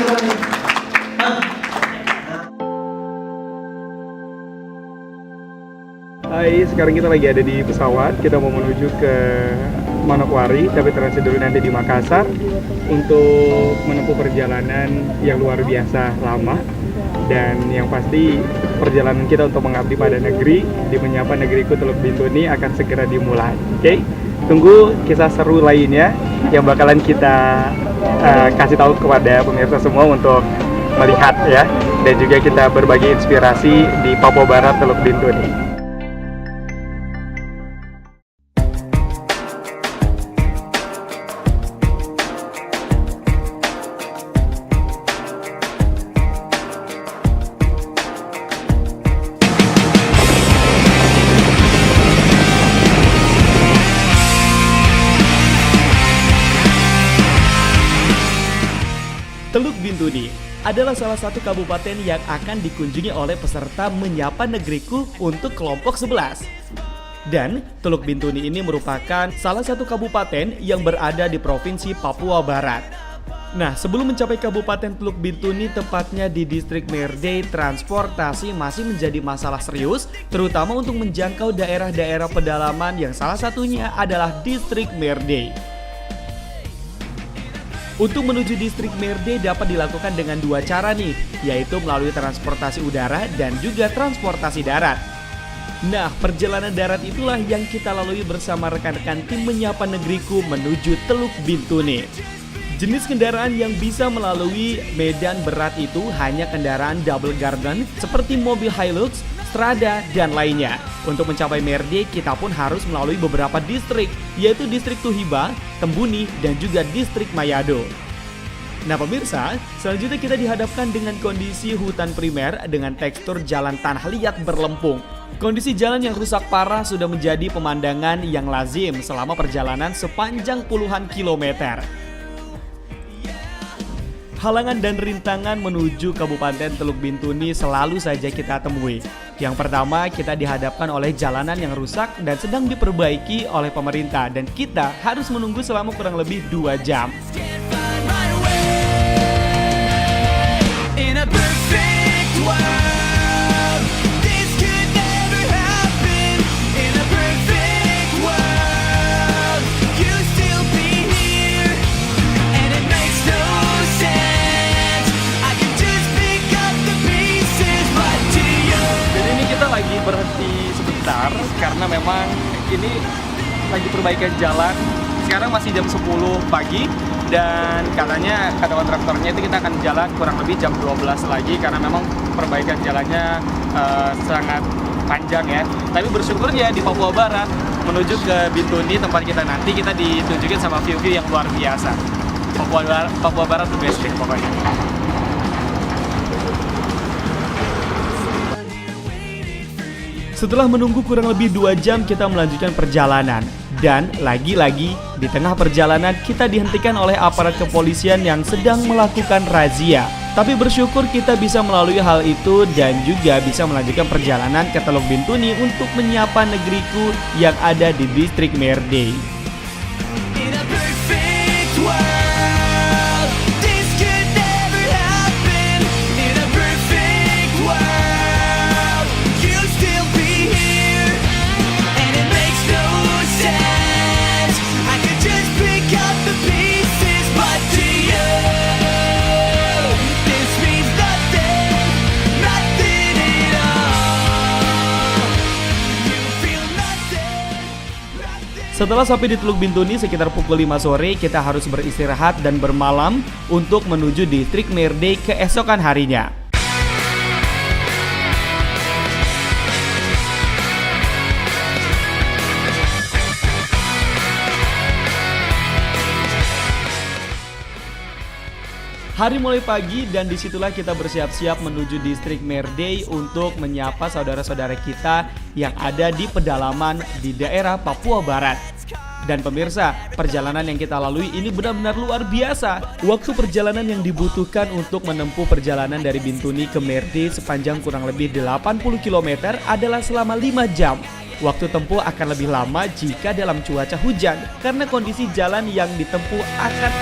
Hai, sekarang kita lagi ada di pesawat. Kita mau menuju ke Manokwari, tapi transit dulu nanti di Makassar untuk menempuh perjalanan yang luar biasa lama. Dan yang pasti perjalanan kita untuk mengabdi pada negeri, di menyapa negeriku Teluk Bintuni akan segera dimulai. Oke? Tunggu kisah seru lainnya yang bakalan kita kasih tahu kepada pemirsa semua untuk melihat ya. Dan juga kita berbagi inspirasi di Papua Barat Teluk Bintuni. Teluk Bintuni adalah salah satu kabupaten yang akan dikunjungi oleh peserta Menyapa Negeriku untuk kelompok 11. Dan Teluk Bintuni ini merupakan salah satu kabupaten yang berada di Provinsi Papua Barat. Nah, sebelum mencapai Kabupaten Teluk Bintuni, tepatnya di Distrik Merdey, transportasi masih menjadi masalah serius, terutama untuk menjangkau daerah-daerah pedalaman yang salah satunya adalah Distrik Merdey. Untuk menuju Distrik Merdey dapat dilakukan dengan dua cara nih, yaitu melalui transportasi udara dan juga transportasi darat. Nah, perjalanan darat itulah yang kita lalui bersama rekan-rekan tim Menyapa Negeriku menuju Teluk Bintuni. Jenis kendaraan yang bisa melalui medan berat itu hanya kendaraan double garden seperti mobil Hilux, Strada, dan lainnya. Untuk mencapai Merdey, kita pun harus melalui beberapa distrik, yaitu Distrik Tuhiba, Tembuni, dan juga Distrik Mayado. Nah pemirsa, selanjutnya kita dihadapkan dengan kondisi hutan primer dengan tekstur jalan tanah liat berlempung. Kondisi jalan yang rusak parah sudah menjadi pemandangan yang lazim selama perjalanan sepanjang puluhan kilometer. Halangan dan rintangan menuju Kabupaten Teluk Bintuni selalu saja kita temui. Yang pertama, kita dihadapkan oleh jalanan yang rusak dan sedang diperbaiki oleh pemerintah, dan kita harus menunggu selama kurang lebih 2 jam. Berhenti sebentar karena memang ini lagi perbaikan jalan. Sekarang masih jam 10 pagi dan katanya kata kontraktornya itu kita akan jalan kurang lebih jam 12 lagi karena memang perbaikan jalannya sangat panjang ya. Tapi bersyukurnya di Papua Barat menuju ke Bintuni tempat kita nanti, kita ditunjukin sama view-view yang luar biasa. Papua Barat the best thing pokoknya. Setelah menunggu kurang lebih 2 jam, kita melanjutkan perjalanan. Dan lagi-lagi di tengah perjalanan kita dihentikan oleh aparat kepolisian yang sedang melakukan razia. Tapi bersyukur kita bisa melalui hal itu dan juga bisa melanjutkan perjalanan ke Teluk Bintuni untuk menyapa negeriku yang ada di Distrik Merdey. Setelah sampai di Teluk Bintuni sekitar pukul 5 sore, kita harus beristirahat dan bermalam untuk menuju Distrik Merdey keesokan harinya. Hari mulai pagi dan disitulah kita bersiap-siap menuju Distrik Merdey untuk menyapa saudara-saudara kita yang ada di pedalaman di daerah Papua Barat. Dan pemirsa, perjalanan yang kita lalui ini benar-benar luar biasa. Waktu perjalanan yang dibutuhkan untuk menempuh perjalanan dari Bintuni ke Merdey sepanjang kurang lebih 80 km adalah selama 5 jam. Waktu tempuh akan lebih lama jika dalam cuaca hujan, karena kondisi jalan yang ditempuh akan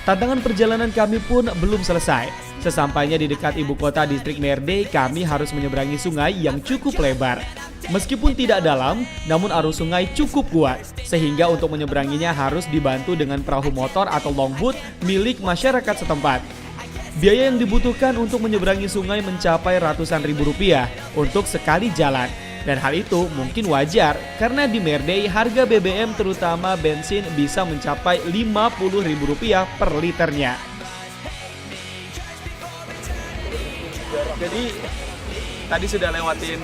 Tantangan perjalanan kami pun belum selesai. Sesampainya di dekat ibu kota distrik Merde, kami harus menyeberangi sungai yang cukup lebar. Meskipun tidak dalam, namun arus sungai cukup kuat, sehingga untuk menyeberanginya harus dibantu dengan perahu motor atau longboat milik masyarakat setempat. Biaya yang dibutuhkan untuk menyeberangi sungai mencapai ratusan ribu rupiah untuk sekali jalan. Dan hal itu mungkin wajar, karena di Merde harga BBM terutama bensin bisa mencapai Rp50.000 per liternya. Jadi tadi sudah lewatin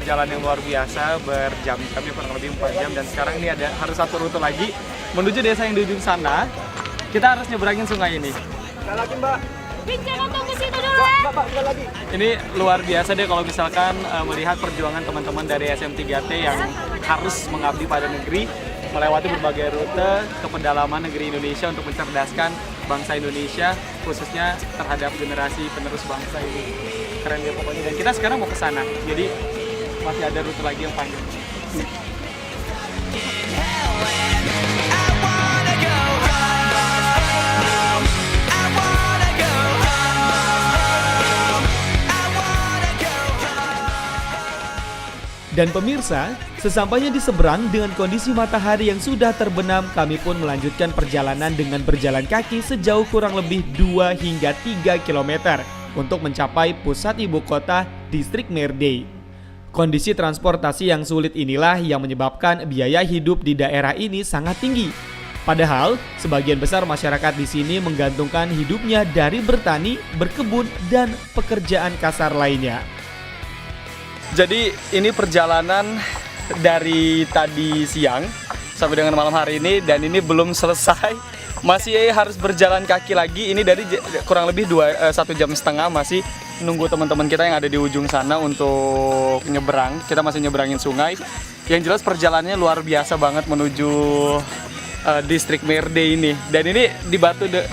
jalan yang luar biasa berjam-jam, kurang lebih 4 jam, dan sekarang ini harus satu rute lagi menuju desa yang di ujung sana. Kita harus nyeberangin sungai ini. Lagi Mbak. Jangan tunggu situ dulu ya. Mbak, lagi. Ini luar biasa deh kalau misalkan melihat perjuangan teman-teman dari SM3T yang harus mengabdi pada negeri, melewati berbagai rute ke pedalaman negeri Indonesia untuk mencerdaskan bangsa Indonesia, khususnya terhadap generasi penerus bangsa ini. Keren deh pokoknya. Dan kita sekarang mau ke sana, jadi masih ada rute lagi yang panjang. Dan pemirsa, sesampainya di seberang dengan kondisi matahari yang sudah terbenam, kami pun melanjutkan perjalanan dengan berjalan kaki sejauh kurang lebih 2 hingga 3 km untuk mencapai pusat ibu kota distrik Merde. Kondisi transportasi yang sulit inilah yang menyebabkan biaya hidup di daerah ini sangat tinggi. Padahal, sebagian besar masyarakat di sini menggantungkan hidupnya dari bertani, berkebun, dan pekerjaan kasar lainnya. Jadi ini perjalanan dari tadi siang sampai dengan malam hari ini, dan ini belum selesai, masih harus berjalan kaki lagi. Ini dari kurang lebih 1,5 jam masih nunggu teman-teman kita yang ada di ujung sana untuk nyeberang. Kita masih nyeberangin sungai. Yang jelas perjalanannya luar biasa banget menuju distrik Merde ini. Dan ini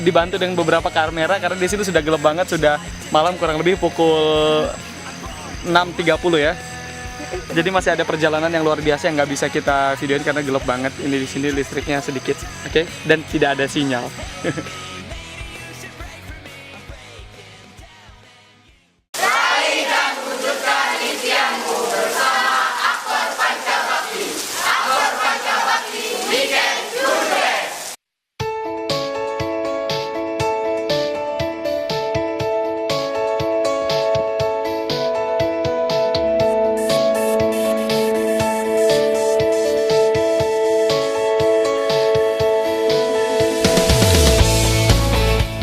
dibantu dengan beberapa kamera karena di sini sudah gelap banget, sudah malam kurang lebih pukul 6.30 ya. Jadi masih ada perjalanan yang luar biasa yang nggak bisa kita videoin karena gelap banget. Ini di sini listriknya sedikit, oke? Dan tidak ada sinyal.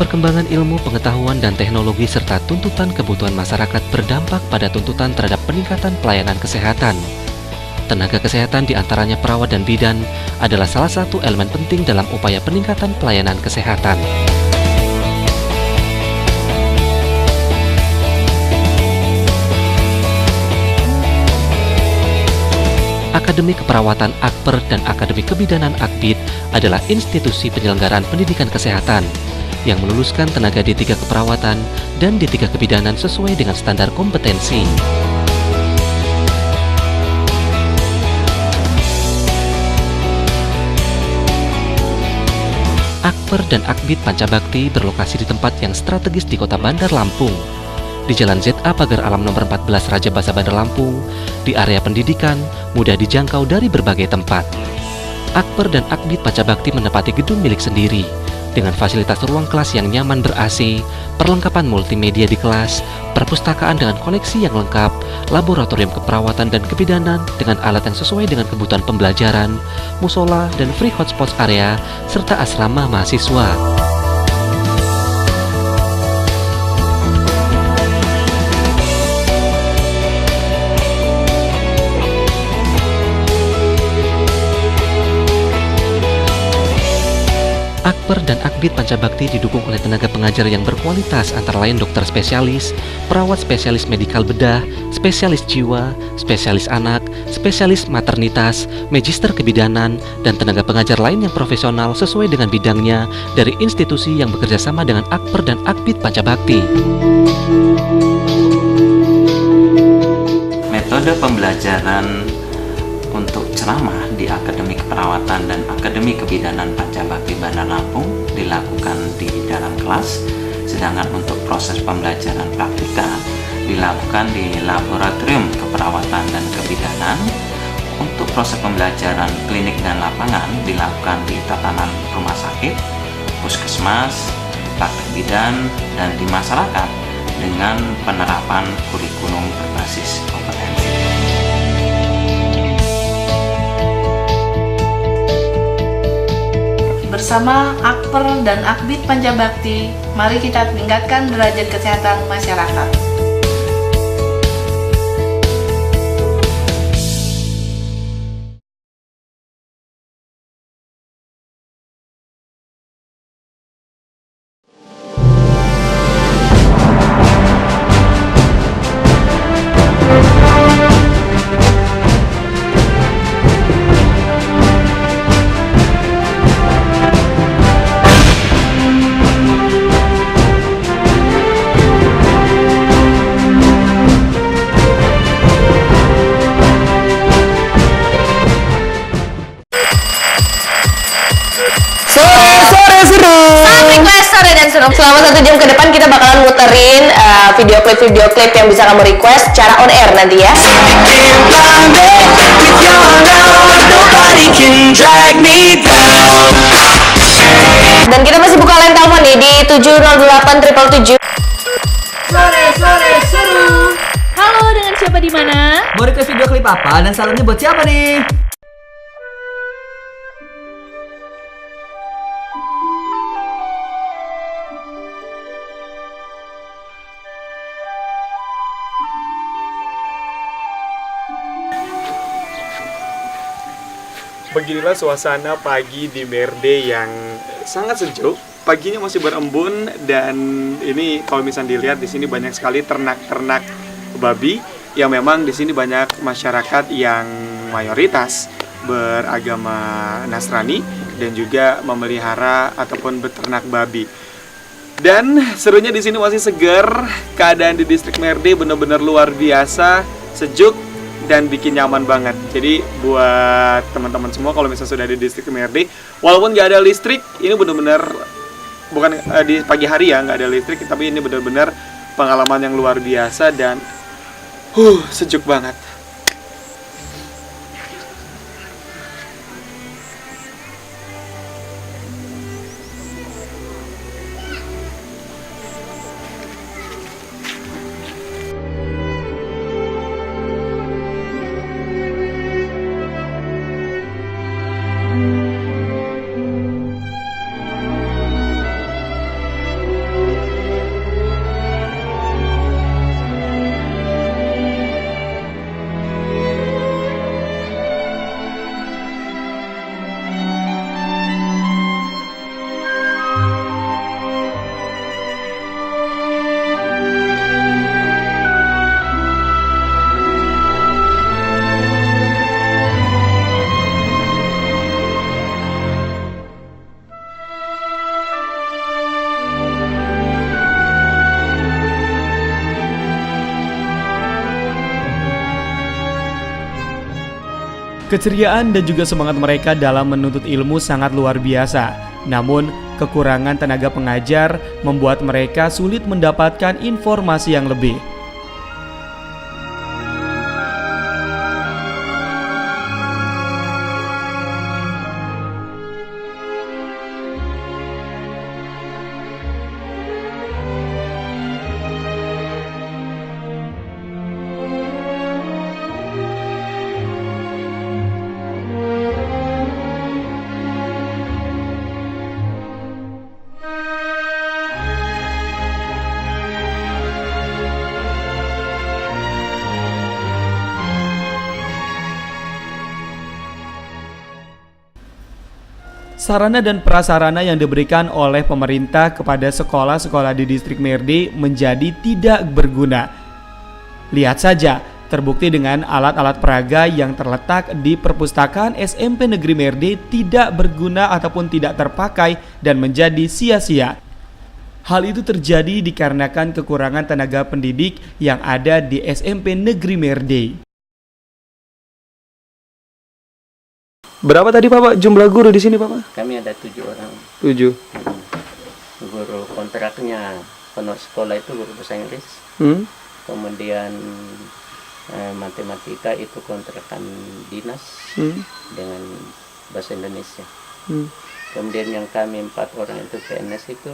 Perkembangan ilmu, pengetahuan, dan teknologi serta tuntutan kebutuhan masyarakat berdampak pada tuntutan terhadap peningkatan pelayanan kesehatan. Tenaga kesehatan diantaranya perawat dan bidan adalah salah satu elemen penting dalam upaya peningkatan pelayanan kesehatan. Akademi Keperawatan Akper dan Akademi Kebidanan Akbid adalah institusi penyelenggaraan pendidikan kesehatan yang meluluskan tenaga D3 keperawatan dan D3 kebidanan sesuai dengan standar kompetensi. Akper dan Akbid Pancabakti berlokasi di tempat yang strategis di Kota Bandar Lampung, di Jalan ZA Pagar Alam nomor 14 Raja Basa Bandar Lampung, di area pendidikan, mudah dijangkau dari berbagai tempat. Akper dan Akbid Pancabakti menempati gedung milik sendiri, dengan fasilitas ruang kelas yang nyaman ber-AC, perlengkapan multimedia di kelas, perpustakaan dengan koleksi yang lengkap, laboratorium keperawatan dan kebidanan dengan alat yang sesuai dengan kebutuhan pembelajaran, musola dan free hotspot area, serta asrama mahasiswa. Akper dan Akbid Pancabakti didukung oleh tenaga pengajar yang berkualitas antara lain dokter spesialis, perawat spesialis medikal bedah, spesialis jiwa, spesialis anak, spesialis maternitas, magister kebidanan, dan tenaga pengajar lain yang profesional sesuai dengan bidangnya dari institusi yang bekerja sama dengan Akper dan Akbid Pancabakti. Metode pembelajaran untuk ceramah di Akademi Keperawatan dan Akademi Kebidanan Pancabakti Bandar Lampung dilakukan di dalam kelas, sedangkan untuk proses pembelajaran praktika dilakukan di Laboratorium Keperawatan dan Kebidanan. Untuk proses pembelajaran klinik dan lapangan dilakukan di tatanan rumah sakit, puskesmas, praktek bidan, dan di masyarakat dengan penerapan kurikulum berbasis kompetensi. Bersama Akper dan Akbid Pancabakti, mari kita tingkatkan derajat kesehatan masyarakat. Sore dan seru. Selama 1 jam ke depan kita bakalan muterin video klip yang bisa kamu request secara on air nanti ya. Dan kita masih buka line telepon nih di 708 777. Sore seru. Halo, dengan siapa di mana? Mau request video klip apa dan salamnya buat siapa nih? Beginilah suasana pagi di Merde yang sangat sejuk. Paginya masih berembun dan ini kalau misalnya dilihat di sini banyak sekali ternak-ternak babi yang memang di sini banyak masyarakat yang mayoritas beragama Nasrani dan juga memelihara ataupun beternak babi. Dan serunya di sini masih segar. Keadaan di distrik Merde benar-benar luar biasa, sejuk dan bikin nyaman banget. Jadi buat teman-teman semua kalau misalnya sudah di distrik Merde, walaupun nggak ada listrik, ini benar-benar bukan di pagi hari ya nggak ada listrik, tapi ini benar-benar pengalaman yang luar biasa dan sejuk banget. Keceriaan dan juga semangat mereka dalam menuntut ilmu sangat luar biasa. Namun, kekurangan tenaga pengajar membuat mereka sulit mendapatkan informasi yang lebih. Sarana dan prasarana yang diberikan oleh pemerintah kepada sekolah-sekolah di distrik Merde menjadi tidak berguna. Lihat saja, terbukti dengan alat-alat peraga yang terletak di perpustakaan SMP Negeri Merde tidak berguna ataupun tidak terpakai dan menjadi sia-sia. Hal itu terjadi dikarenakan kekurangan tenaga pendidik yang ada di SMP Negeri Merde. Berapa tadi Bapak jumlah guru di sini Bapak? Kami ada 7 orang. 7. Guru kontraknya penuh sekolah itu guru bahasa Inggris. Kemudian matematika itu kontrakan dinas dengan bahasa Indonesia. Kemudian yang kami 4 orang itu PNS itu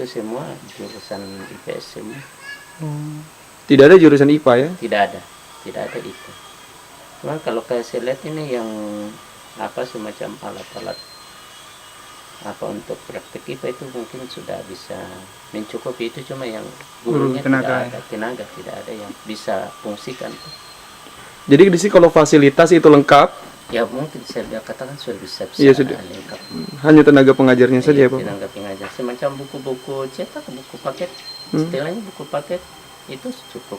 semua jurusan IPS semua. Tidak ada jurusan IPA ya? Tidak ada itu. Cuma kalau saya lihat ini yang semacam alat-alat untuk praktek IPA itu mungkin sudah bisa mencukupi, itu cuma yang gurunya tenaga tidak ada yang bisa fungsikan. Jadi di sini kalau fasilitas itu lengkap, ya mungkin saya katakan sudah bisa iya, sudah. lengkap. Hanya tenaga pengajarnya saja ya Pak? Tenaga pengajar, semacam buku-buku cetak, buku paket, istilahnya buku paket itu cukup.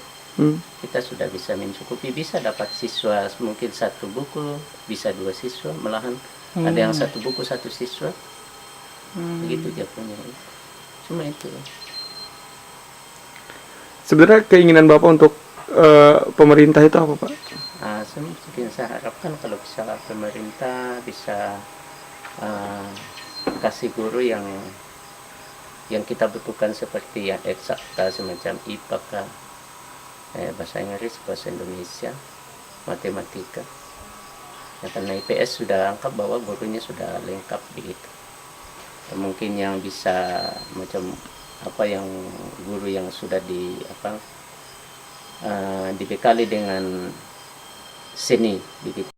Kita sudah bisa mencukupi, bisa dapat siswa mungkin 1 buku, bisa 2 siswa, malahan ada yang 1 buku 1 siswa, begitu dia punya. Cuma itu. Sebenarnya keinginan Bapak untuk pemerintah itu apa Pak? Saya harapkan kalau bisa pemerintah bisa kasih guru yang kita butuhkan seperti yang eksakta semacam IPA, bahasa Inggris, bahasa Indonesia, matematika. Ya, karena IPS sudah lengkap bahwa gurunya sudah lengkap begitu. Mungkin yang bisa macam yang guru yang sudah dibekali dengan seni begitu.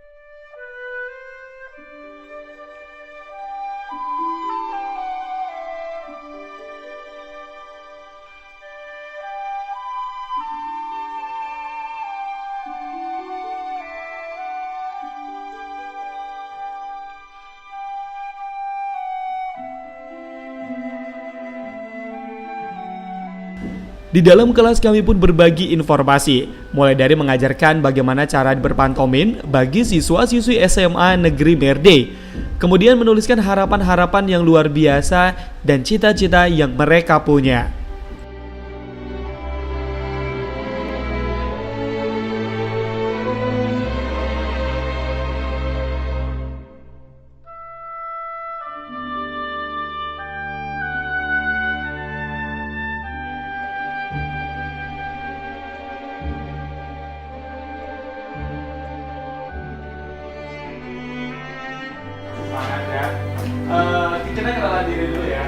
Di dalam kelas kami pun berbagi informasi, mulai dari mengajarkan bagaimana cara berpantomin bagi siswa-siswi SMA Negeri Merde, kemudian menuliskan harapan-harapan yang luar biasa dan cita-cita yang mereka punya. Kita kenalan diri dulu ya.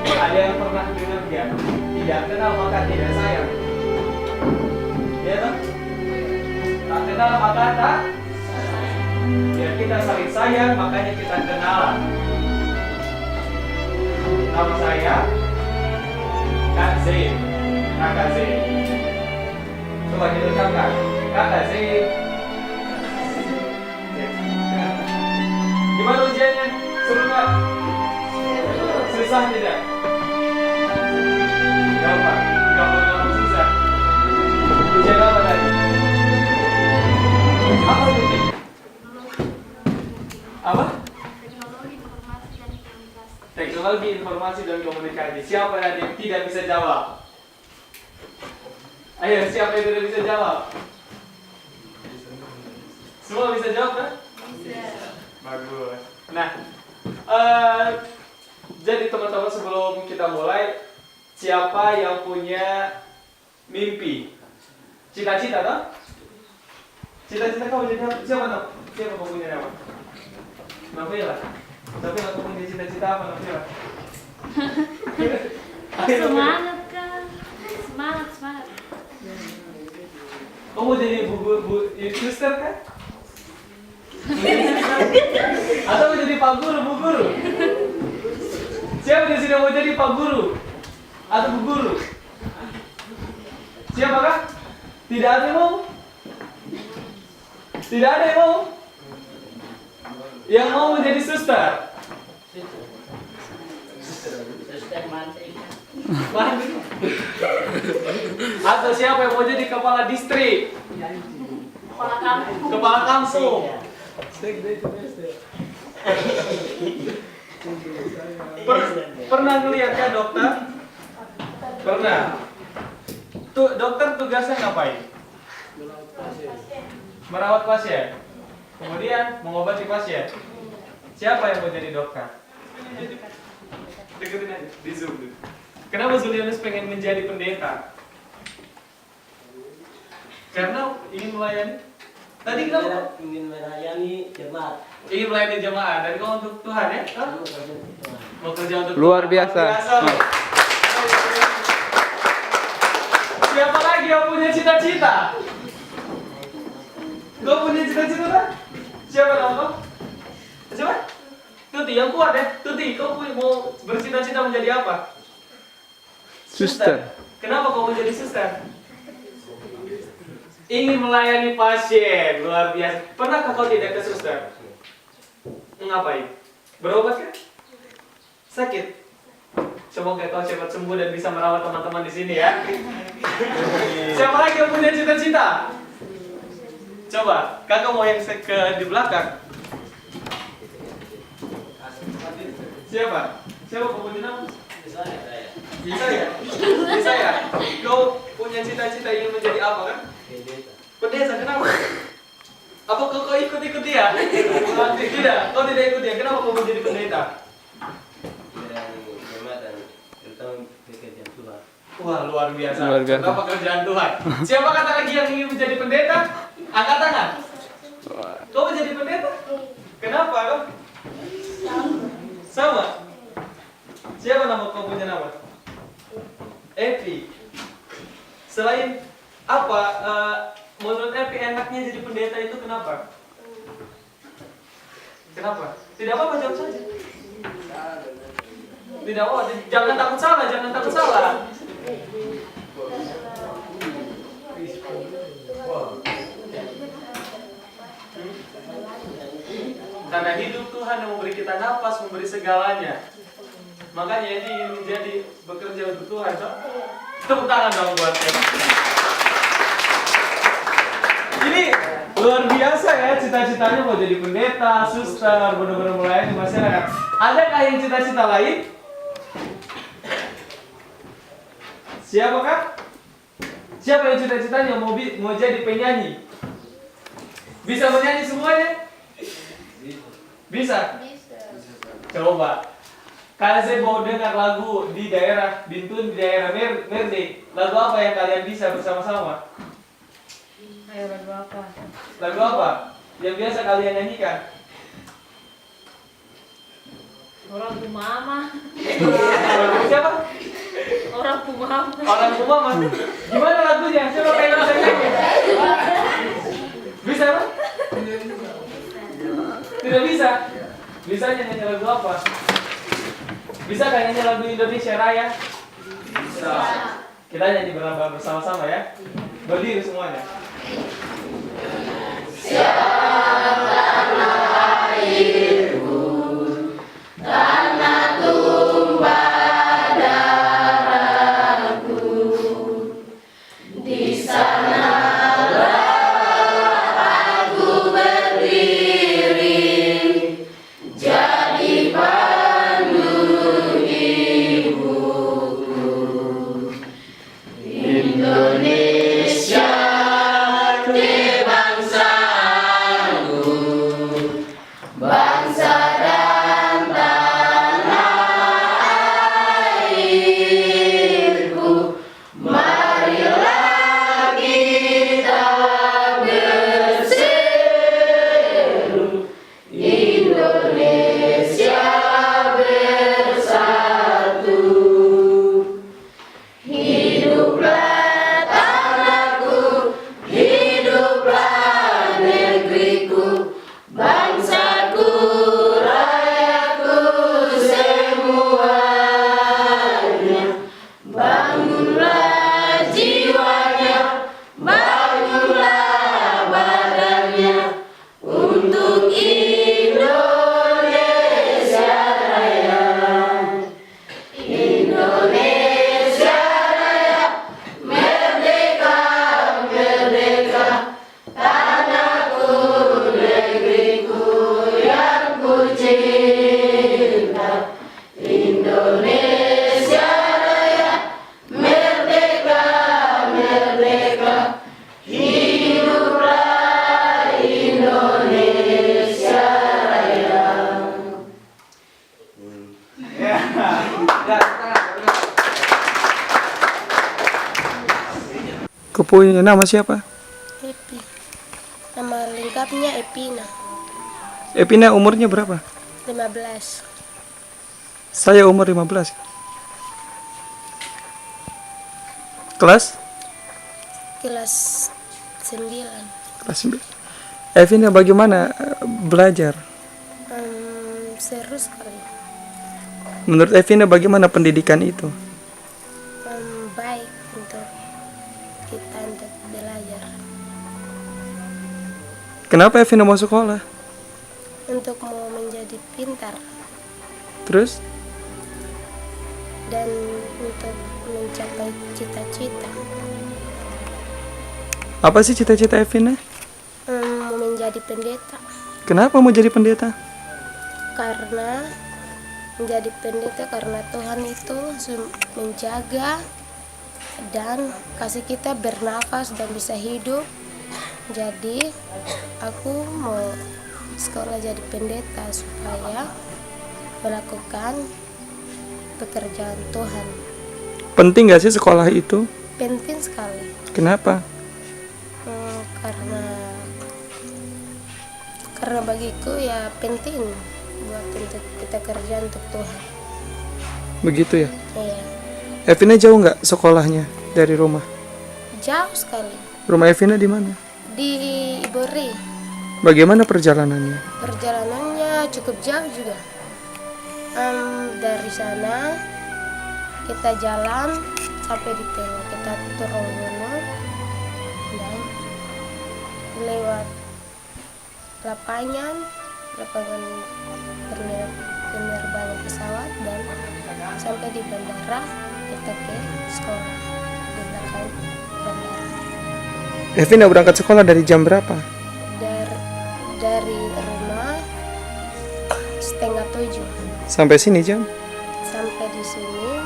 Ada yang pernah dengar nggak? Tidak kenal maka tidak sayang. Ya toh? Tak kenal maka tak. Ya kita saling sayang, makanya kita kenalan. Nama saya Kak Zain, Kakak Zain. Coba kita ucapkan, Kakak Zain. Gimana ujiannya? Seru nggak? Susah tidak? Gampang? Gampang susah? Ujian apa tadi? Apa itu? Apa? Teknologi informasi dan komunikasi. Siapa yang tidak bisa jawab? Ayo, siapa yang tidak bisa jawab? Semua bisa jawab kan? Bisa. Bagus. Nah, jadi teman-teman sebelum kita mulai, siapa yang punya mimpi? Cita-cita toh? Cita-cita kamu jadi apa? Siapa toh? Siapa kamu punya nama? Novela. Tapi aku punya cita-cita apa Novela? Semangat kan? Semangat. Kamu jadi bu suster kan? Atau mau jadi pak guru, bu guru? Siapa di sini mau jadi pak guru atau bu guru? Siapakah? Tidak ada yang mau? Tidak ada yang mau? Yang mau menjadi suster? Atau siapa yang mau jadi kepala distrik? Kepala kampung? Pernah ngeliat kan dokter? Pernah. Tuh dokter tugasnya ngapain? Merawat pasien. Kemudian mengobati pasien. Siapa yang mau jadi dokter? Deketin aja, di zoom dulu. Kenapa Julianus pengen menjadi pendeta? Karena ingin melayani. Tadi kenapa? Ingin melayani jemaat. Ingin melayani jemaat. Dan kau untuk Tuhan ya? Hah? Mau kerja untuk Luar Tuhan. biasa. Loh. Siapa lagi yang punya cita-cita? Kau punya cita-cita tak? Siapa nama? Siapa? Tuti, yang kuat ya. Tuti, kau mau bercita-cita menjadi apa? Suster. Kenapa kau menjadi suster? Ingin melayani pasien, luar biasa. Pernahkah kau tidak ke suster? Ngapain? Berobat kan? Sakit? Semoga kau cepat sembuh dan bisa merawat teman-teman di sini ya. Siapa lagi yang punya cita-cita? Coba, kakak mau yang di belakang. Siapa? Siapa kau punya nama? Bisa ya? Bisa ya? Kau punya cita-cita ingin menjadi apa kan? Pendeta, kenapa? Apa kau ikut-ikut dia? Tidak, kau tidak ikut dia. Kenapa kau menjadi pendeta? Wah, luar biasa. Luar biasa. Kenapa pekerjaan Tuhan? Siapa kata lagi yang ingin menjadi pendeta? Angkat tangan. Kau menjadi pendeta? Kenapa kau? Sama. Siapa nama kau punya nama? Epi. Selain apa? Menurut Epi enaknya jadi pendeta itu kenapa? Kenapa? Tidak apa-apa, jawab saja. Tidak apa, jangan takut salah, jangan takut salah. Karena hidup Tuhan yang memberi kita nafas, memberi segalanya. Makanya ini ingin menjadi bekerja untuk Tuhan. So? Tepuk tangan dong buat dia. Ini luar biasa ya, cita-citanya mau jadi pendeta, suster, benar-benar melayani masyarakat. Adakah yang cita-cita lain? Siapakah? Siapa yang cita-citanya mau jadi penyanyi? Bisa menyanyi semuanya? Bisa? Coba. Kalian saya mau dengar lagu di daerah Bintun, di daerah Merde. Lagu apa yang kalian bisa bersama-sama? Ayo lagu apa? Lagu apa? Yang biasa kalian nyanyikan? Orang Pumama. Lagu siapa? Orang Pumama. Orang Pumama. Gimana lagunya? Siapa yang bisa nyanyi? Bisa kan? Tidak bisa. Bisa nyanyi lagu apa? Bisa kan nyanyi lagu Indonesia Raya? Bisa. Kita nyanyi bersama-sama ya. Berdiri semuanya. Siapkanlah airku, tanah tumpah darahku, di sanalah aku berdiri, jadi pandu hidupku. Indonesia kebangsaanku, bangsa dan tanah airku. Marilah kita berseru, Indonesia bersatu. Hiduplah tanahku, hiduplah negeriku, bangsaku, rakyatku semuanya. Bangunlah jiwanya, bangunlah badannya, untuk Indonesia Raya. Indonesia Raya, merdeka, merdeka, tanahku, negeriku yang ku cinta. Indonesia Raya, merdeka, merdeka, hiduplah Indonesia. punya nama siapa? Epi. Nama lengkapnya Epina. Epina umurnya berapa? 15. Saya umur 15. Kelas? Kelas 9. Kelas 9. Evina bagaimana belajar? Seru sekali. Menurut Evina bagaimana pendidikan itu? Baik untuk kita untuk belajar. Kenapa Evina mau sekolah? Untuk mau menjadi pintar Terus? dan untuk mencapai cita-cita. Apa sih cita-cita Evina? Mau menjadi pendeta. Kenapa mau jadi pendeta? Karena menjadi pendeta karena Tuhan itu menjaga dan kasih kita bernafas dan bisa hidup. Jadi aku mau sekolah jadi pendeta supaya melakukan pekerjaan Tuhan. Penting gak sih sekolah itu? Penting sekali. Kenapa? Karena bagiku ya penting buat untuk kita kerja untuk Tuhan. Begitu ya? Iya. Evina jauh nggak sekolahnya dari rumah? Jauh sekali. Rumah Evina di mana? Di Ibori. Bagaimana perjalanannya? Perjalanannya cukup jauh juga. Dari sana kita jalan sampai di tengah, kita turun gunung dan lewat lapangan penerbangan pesawat dan sampai di bandara kita ke sekolah di belakang bandara. Evina berangkat sekolah dari jam berapa? Dari rumah 6:30. Sampai sini jam? Sampai di sini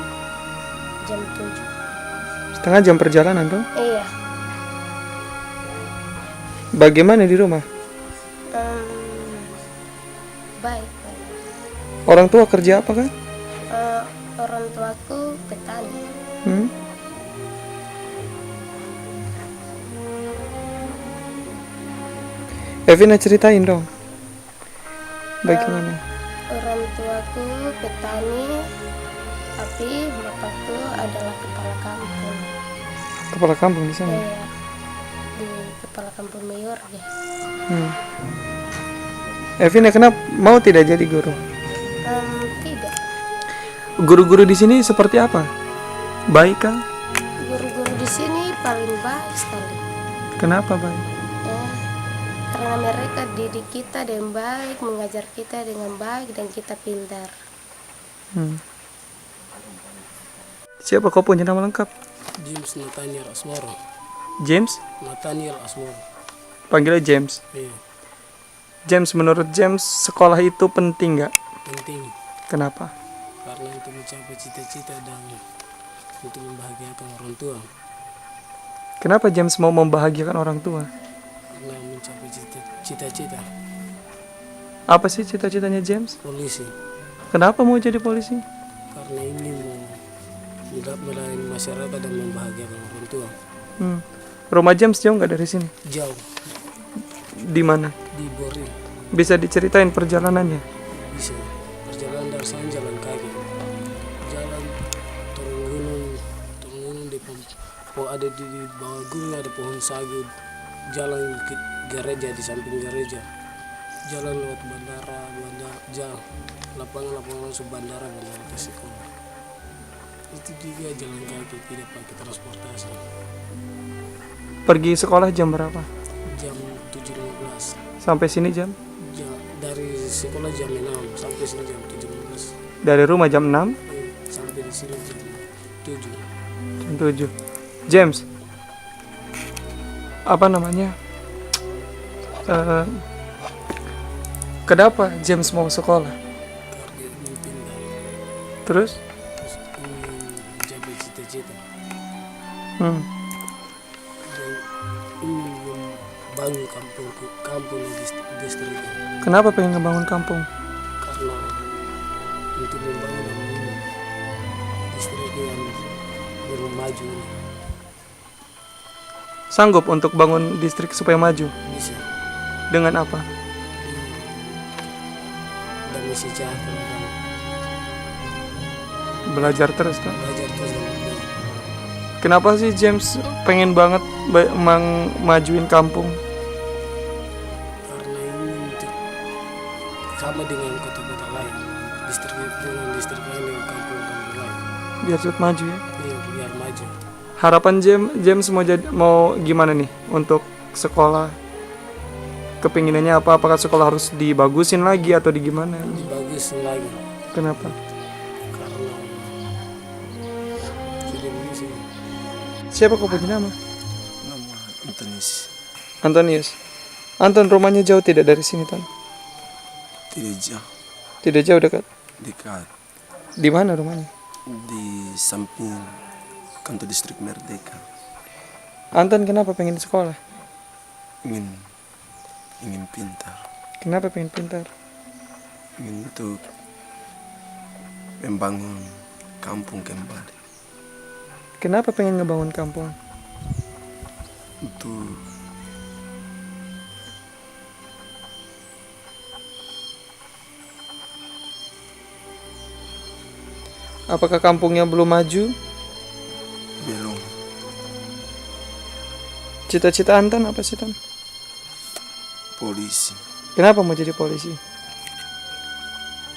jam 7. Setengah jam perjalanan dong? Iya. Bagaimana di rumah? Baik. Orang tua kerja apa kan? Orang tuaku petani. Evina ceritain dong. Bagaimana? Orang tuaku petani, tapi bapakku adalah kepala kampung. Kepala kampung di sana? Iya, di kepala kampung Mayor deh. Evina kenapa mau tidak jadi guru? Tidak. Guru-guru di sini seperti apa? Baik kah? Guru-guru di sini paling baik sekali. Kenapa baik? Karena mereka didik kita dengan baik, mengajar kita dengan baik, dan kita pintar. Siapa kau punya nama lengkap? James Nathaniel Asmoro. James? Nathaniel Asmoro. Panggilnya James? Iya. James, menurut James sekolah itu penting nggak? Penting. Kenapa? Karena untuk mencapai cita-cita dan untuk membahagiakan orang tua. Kenapa James mau membahagiakan orang tua? Karena mencapai cita-cita. Apa sih cita-citanya James? Polisi. Kenapa mau jadi polisi? Karena ini mau melayani masyarakat dan membahagiakan orang tua. Rumah James jauh nggak dari sini? Jauh. Di mana? Di Bori. Bisa diceritain perjalanannya? Bisa. Perjalanan dari sana jalan kaki. Jalan turun gunung di ada di bawah gunung ada pohon sagu. Jalan ke gereja di samping gereja. Jalan lewat bandara lapangan langsung bandara ke sekolah. Itu juga jalan kaki, tidak pakai transportasi. Pergi sekolah jam berapa? Jam 7.15. Sampai sini jam? Dari sekolah jam 6 sampai sini jam 7.15. Dari rumah jam 6? Sampai di sini jam 7. Jam 7. James, apa namanya? Kenapa James mau sekolah? Karena ingin pindah. Terus? Ingin mencapai cita-cita. Dan ingin membangun kampung distrik. Kenapa pengen ngebangun kampung? Karena untuk membangun distrik yang belum maju ini. Sanggup untuk bangun distrik supaya maju? Bisa. Dengan apa? Damai sejahtera dan Belajar terus kan? belajar terus dan belajar. Kenapa sih James pengen banget majuin kampung? Karena ini untuk sama dengan kota-kota lain, distrik dengan distrik lain dengan kampung-kampung lain. Biar cepat maju ya. Iya, biar maju. Harapan James mau gimana nih untuk sekolah? Kepinginannya apa? Apakah sekolah harus dibagusin lagi atau di gimana? Dibagusin lagi. Kenapa? Karena sudah begitu. Siapa kau punya nama? Nama Antonius. Antonius. Anton, rumahnya jauh tidak dari sini, Ton? Tidak jauh. Tidak jauh, dekat. Dekat. Di mana rumahnya? Di samping kantor distrik Merdeka. Anton kenapa pengen sekolah? Ingin pintar. Kenapa pengen pintar? Ingin untuk membangun kampung kembali. Kenapa pengen ngebangun kampung? Untuk Apakah kampungnya belum maju? belum. Cita-cita Anton apa sih, Ton? Polisi. Kenapa mau jadi polisi?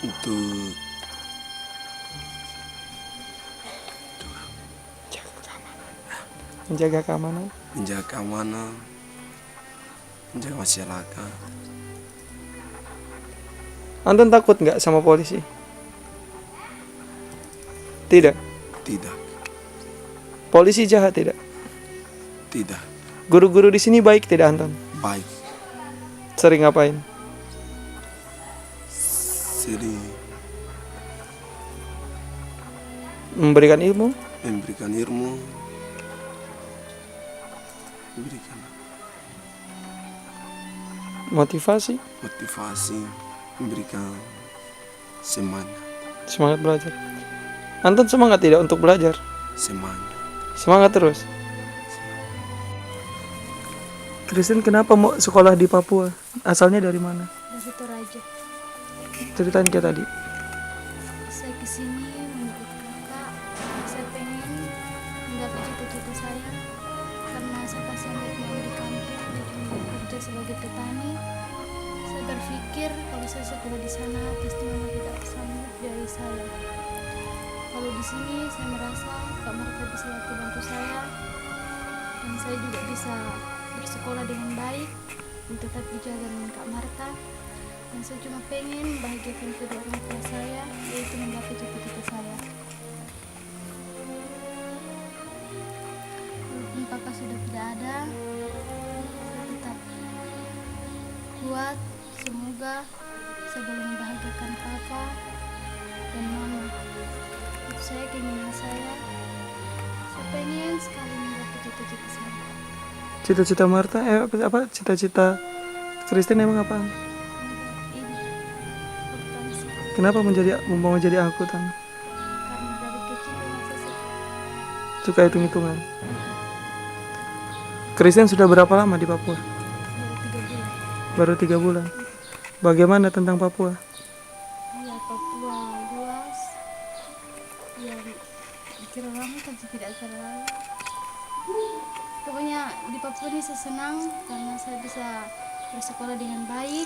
Untuk Menjaga keamanan. menjaga keamanan, menjaga masyarakat. Anton takut nggak sama polisi? Tidak. Tidak. Polisi jahat tidak? Tidak. Guru-guru di sini baik tidak, Anton? Baik. Sering ngapain? Sering Memberikan ilmu? memberikan ilmu, memberikan Motivasi? motivasi, memberikan semangat. Semangat belajar. Anton semangat tidak untuk belajar? Semangat. Semangat terus. Kristen kenapa mau sekolah di Papua? Asalnya dari mana? Dari Toraja. Ceritain kayak tadi. Saya kesini menurut kakak, saya pengen menggapai cita-cita saya karena saya pasien mau di kampung jadi bekerja sebagai petani. Saya berpikir kalau saya sekolah di sana pasti mama tidak sanggup dari saya. Kalau di sini saya merasa Kak Marta bisa bantu saya dan saya juga bisa bersekolah dengan baik dan tetap dijaga dengan Kak Marta. Dan saya cuma pengen bahagiakan kedua orang tua saya, yaitu menggapai cita-cita saya. Walaupun papa sudah tidak ada, saya tetap kuat. Semoga saya boleh membahagiakan papa dan mama. Itu saya keinginan saya. Saya pengen sekali menggapai cita-cita saya. Cita-cita Marta, apa? Cita-cita Kristen emang apa? Kenapa mau jadi angkutan? Karena dari kecil memang saya Suka hitung-hitungan. Kristen sudah berapa lama di Papua? baru 3 bulan. Baru 3 bulan. Bagaimana tentang Papua? Ya, Papua luas. Ya, dikira lama tapi tidak terlalu. Pokoknya di Papua ini saya senang karena saya bisa bersekolah dengan baik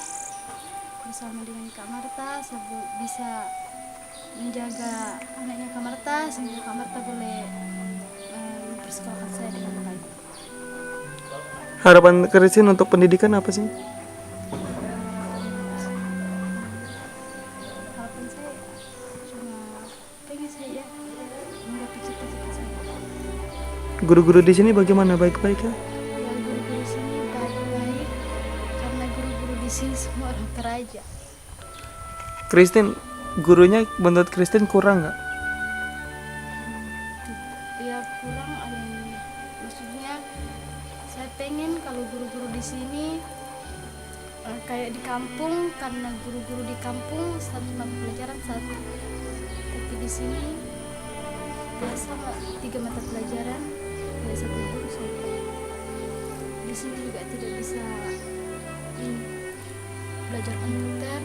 bersama dengan Kak Marta. Saya bisa menjaga anaknya Kak Marta sehingga Kak Marta boleh mempersekolahkan saya dengan baik. Harapan Kristen untuk pendidikan apa sih? Harapan saya cuma pengen saya menggapai cita-cita saya. Guru-guru di sini bagaimana? Baik-baik ya? Yang guru-guru di sini baik-baik karena guru-guru di sini semua orang Toraja. Kristen, gurunya menurut Kristen kurang nggak? Ya kurang ada yang maksudnya saya pengen kalau guru-guru di sini kayak di kampung karena guru-guru di kampung satu mata pelajaran satu, tapi di sini biasa 3 mata pelajaran dari satu guru saja. di sini juga tidak bisa belajar komputer,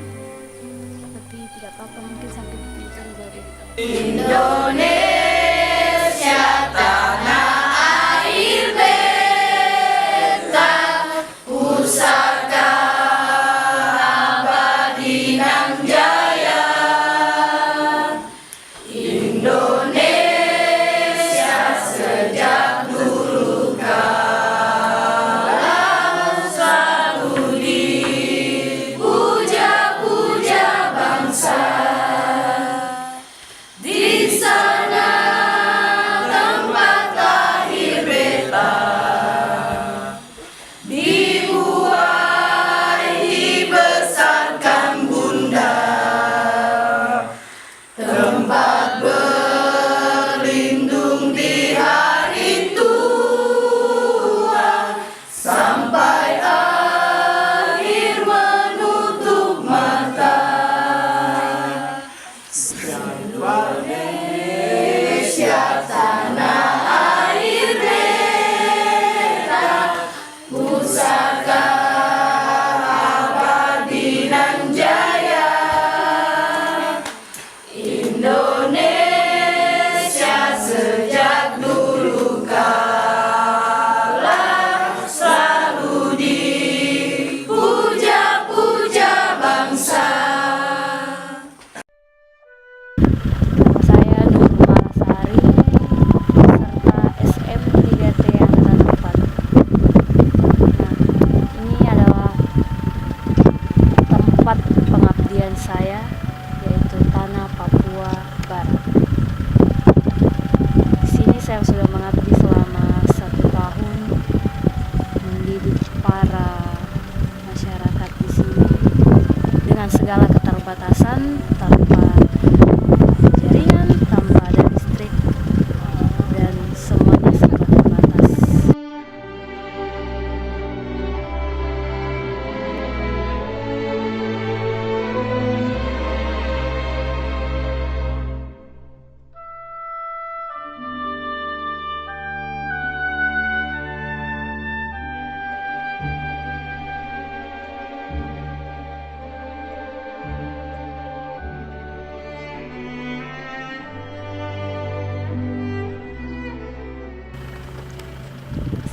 tapi tidak apa-apa, mungkin sampai komputer baru. Indonesia tanah air beta, pusaka abadi nan jaya. Indonesia sejak dulu kala selalu dipuja-puja bangsa. Di sana tempat lahir beta, dibuai dibesarkan bunda, tempat berlindung di hari tua, sampai akhir menutup mata. Indonesia tanah air beta, pusaka abadi nan jaya. Indonesia sejak dulu kala selalu dipuja-puja bangsa. Saya Nur Malasari, serta SM 3T Angkatan 4. Nah, ini adalah tempat pengabdian saya, yaitu Tanah Papua Barat. Di sini saya sudah mengabdi selama 1 tahun, mendidik para masyarakat di sini dengan segala keterbatasan, tanpa jaringan, tanpa ada listrik, dan semuanya serba terbatas.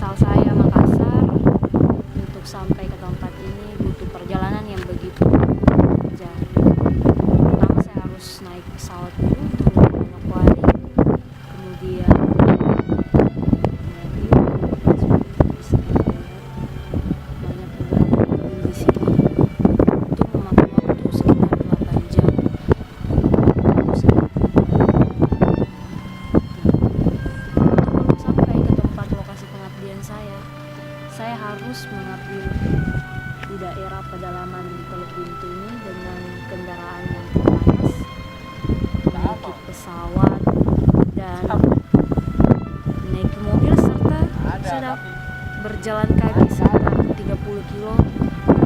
Asal saya Makassar, untuk sampai ke tempat ini butuh perjalanan yang begitu jauh. Pertama saya harus naik pesawat dulu turun ke Manokwari, kemudian bisa dilihat banyak beberapa mobil di sini. Itu memakan waktu sekitar 8 jam. Sampai ke tempat lokasi pengabdian saya harus mengambil di daerah pedalaman Teluk Bintu ini dengan kendaraan yang terbatas, naik pesawat dan naik mobil, serta saya berjalan kaki sekitar 30 kilo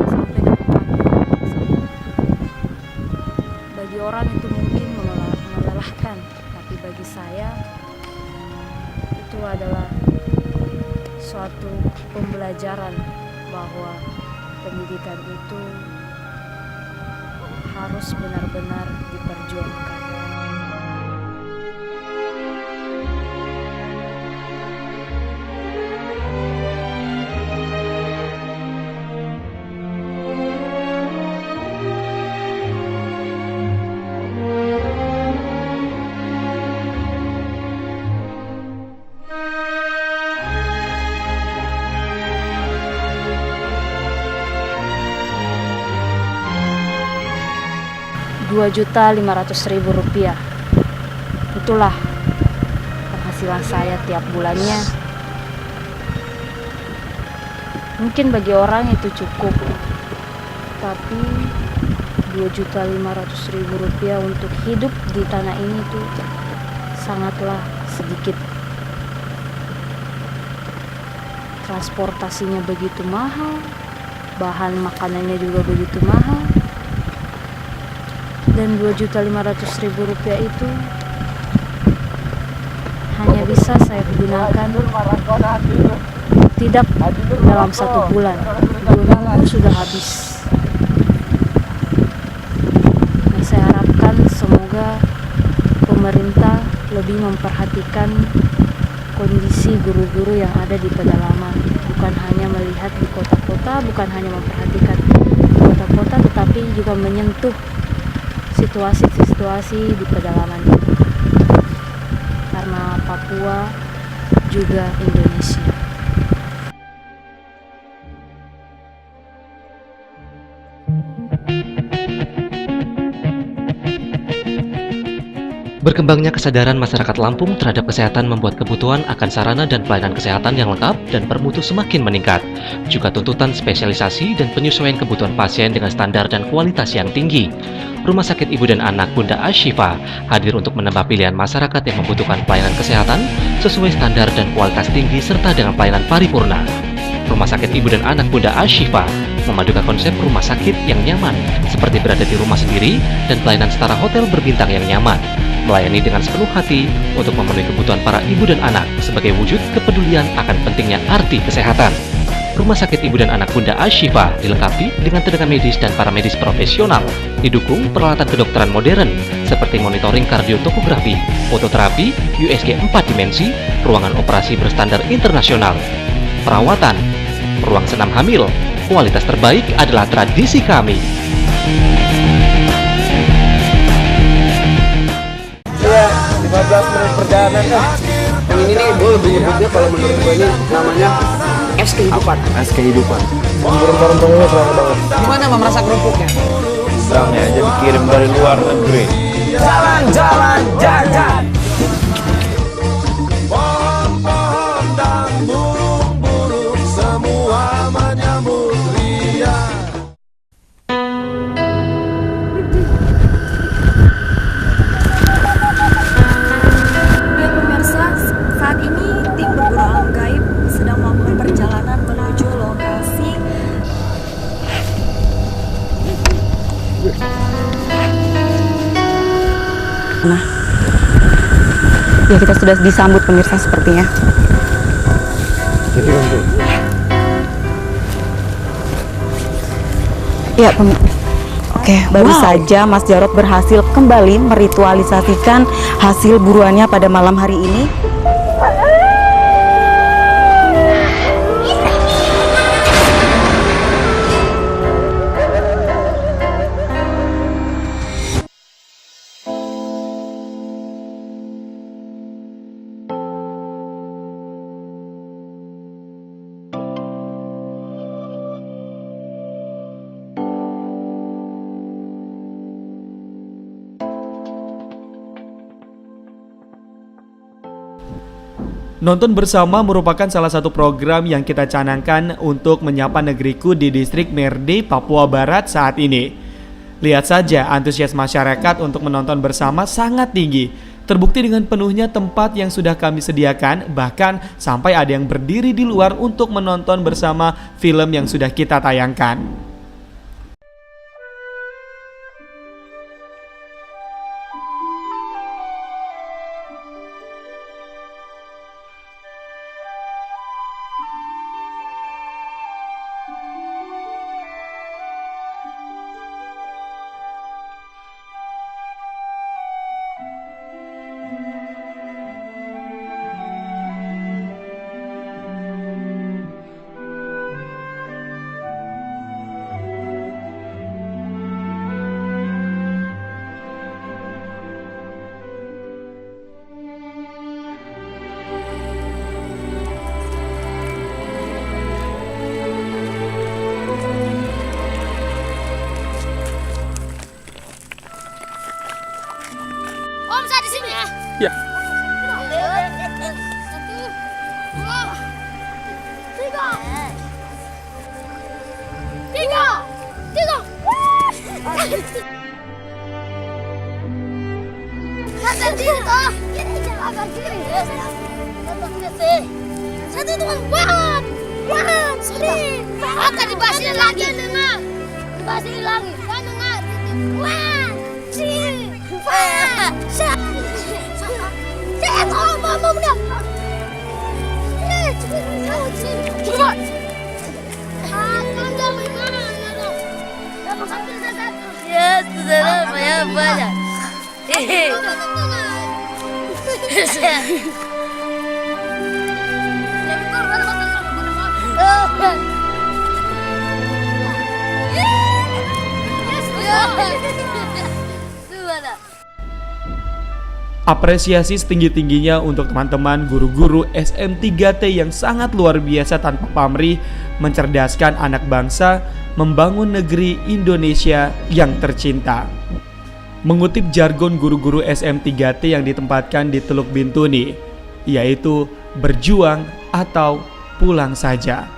sampai ke tempat. Bagi orang itu mungkin melelahkan, tapi bagi saya itu adalah suatu pembelajaran bahwa pendidikan itu harus benar-benar diperjuangkan. Rp2.500.000. Itulah penghasilan saya tiap bulannya. Mungkin bagi orang itu cukup, tapi Rp2.500.000 untuk hidup di tanah ini itu sangatlah sedikit. Transportasinya begitu mahal, bahan makanannya juga begitu mahal, dan Rp2.500.000 itu hanya bisa saya gunakan tidak dalam 1 bulan. 2 minggu sudah habis. Nah, saya harapkan semoga pemerintah lebih memperhatikan kondisi guru-guru yang ada di pedalaman, bukan hanya melihat di kota-kota, bukan hanya memperhatikan kota-kota, tetapi juga menyentuh situasi-situasi di pedalaman itu. Karena Papua juga Indonesia. Berkembangnya kesadaran masyarakat Lampung terhadap kesehatan membuat kebutuhan akan sarana dan pelayanan kesehatan yang lengkap dan bermutu semakin meningkat. Juga tuntutan spesialisasi dan penyesuaian kebutuhan pasien dengan standar dan kualitas yang tinggi. Rumah Sakit Ibu dan Anak Bunda Ashifa hadir untuk menambah pilihan masyarakat yang membutuhkan pelayanan kesehatan sesuai standar dan kualitas tinggi serta dengan pelayanan paripurna. Rumah Sakit Ibu dan Anak Bunda Ashifa memadukan konsep rumah sakit yang nyaman, seperti berada di rumah sendiri dan pelayanan setara hotel berbintang yang nyaman. Melayani dengan sepenuh hati untuk memenuhi kebutuhan para ibu dan anak sebagai wujud kepedulian akan pentingnya arti kesehatan. Rumah Sakit Ibu dan Anak Bunda Ashifa dilengkapi dengan tenaga medis dan paramedis profesional, didukung peralatan kedokteran modern seperti monitoring kardiotokografi, fototerapi, USG 4 dimensi, ruangan operasi berstandar internasional. Perawatan, ruang senam hamil, kualitas terbaik adalah tradisi kami. Iya, 15 menit perjalanan kan. Yang ini nih, gue lebih nyebutnya kalau menurut gue ini namanya es kehidupan. Es kehidupan. Burung-burungnya keren banget. Gimana Mam rasa kerupuknya? Sedangnya aja dikirim dari luar negeri. Jalan-jalan jajan. Pohon-pohon dan burung-burung semua menyambut ria. Ya pemirsa, saat ini tim berburu alam gaib sedang melakukan perjalanan menuju lokasi. Nah, ya kita sudah disambut pemirsa sepertinya. Jadi untuk Ya, Oke, baru saja Mas Jarod berhasil kembali meritualisasikan hasil buruannya pada malam hari ini. Nonton Bersama merupakan salah satu program yang kita canangkan untuk menyapa negeriku di distrik Merde, Papua Barat saat ini. Lihat saja antusias masyarakat untuk menonton bersama sangat tinggi. Terbukti dengan penuhnya tempat yang sudah kami sediakan, bahkan sampai ada yang berdiri di luar untuk menonton bersama film yang sudah kita tayangkan. Om, saya di sini ya. Ya. 1, 2, 1, sini. Oke, dibahasin lagi. Dibahasin lagi. Saya dengar. 1, 2, 3. Saya tolong mama udah. Cepat. Ya, saudara banyak. Apresiasi setinggi-tingginya untuk teman-teman guru-guru SM3T yang sangat luar biasa tanpa pamrih mencerdaskan anak bangsa membangun negeri Indonesia yang tercinta. Mengutip jargon guru-guru SM3T yang ditempatkan di Teluk Bintuni, yaitu berjuang atau pulang saja.